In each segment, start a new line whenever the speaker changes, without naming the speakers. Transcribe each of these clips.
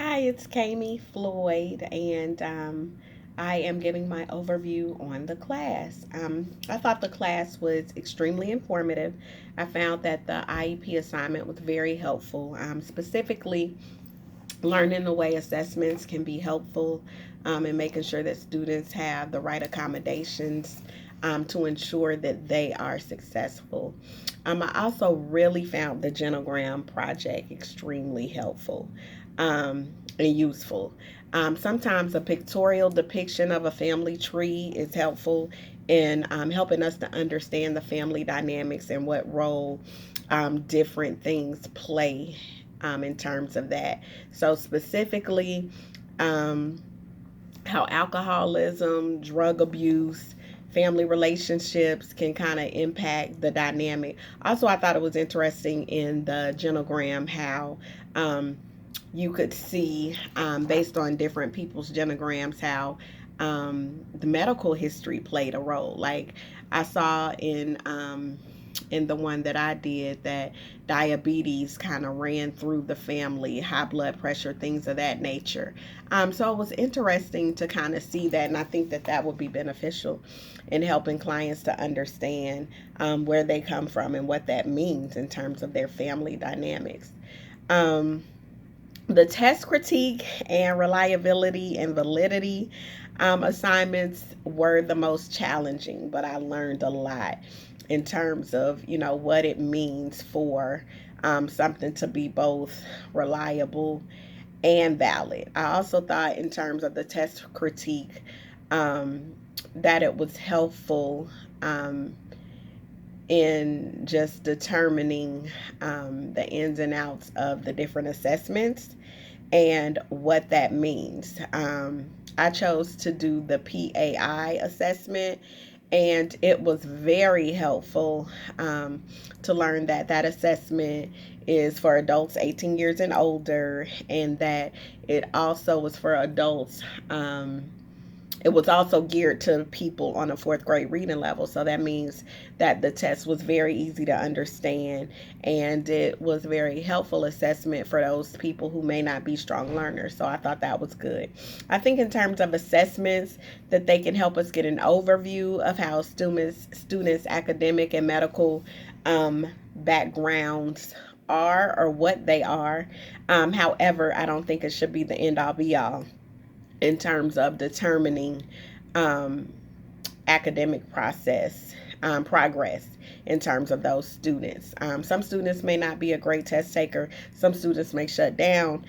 Hi, it's Kami Floyd, and I am giving my overview on the class. I thought the class was extremely informative. I found that the IEP assignment was very helpful, specifically learning the way assessments can be helpful and making sure that students have the right accommodations to ensure that they are successful. I also really found the Genogram project extremely helpful and useful. Sometimes a pictorial depiction of a family tree is helpful in helping us to understand the family dynamics and what role different things play in terms of that. So, specifically, um, how alcoholism, drug abuse, family relationships can kind of impact the dynamic. Also, I thought it was interesting in the genogram how you could see, based on different people's genograms, how the medical history played a role. Like I saw in the one that I did that diabetes kind of ran through the family, high blood pressure, things of that nature. So it was interesting to kind of see that, and I think that that would be beneficial in helping clients to understand where they come from and what that means in terms of their family dynamics. Um, the test critique and reliability and validity assignments were the most challenging, but I learned a lot in terms of what it means for something to be both reliable and valid. I also thought in terms of the test critique um, that it was helpful um, in just determining the ins and outs of the different assessments and what that means. I chose to do the PAI assessment, and it was very helpful to learn that that assessment is for adults 18 years and older, and that it also was for adults. It was also geared to people on a fourth grade reading level. So that means that the test was very easy to understand and it was very helpful assessment for those people who may not be strong learners. So I thought that was good. I think in terms of assessments that they can help us get an overview of how students academic and medical backgrounds are or what they are. However, I don't think it should be the end all be all in terms of determining um, academic process progress in terms of those students. Some students may not be a great test taker. Some students may shut down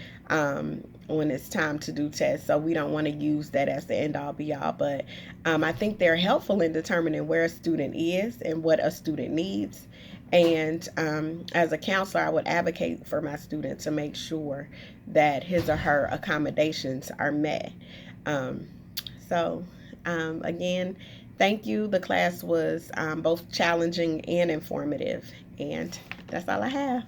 when it's time to do tests. So we don't want to use that as the end all be all. But I think they're helpful in determining where a student is and what a student needs. And as a counselor, I would advocate for my student to make sure that his or her accommodations are met. Um, so, again, thank you. The class was both challenging and informative, and that's all I have.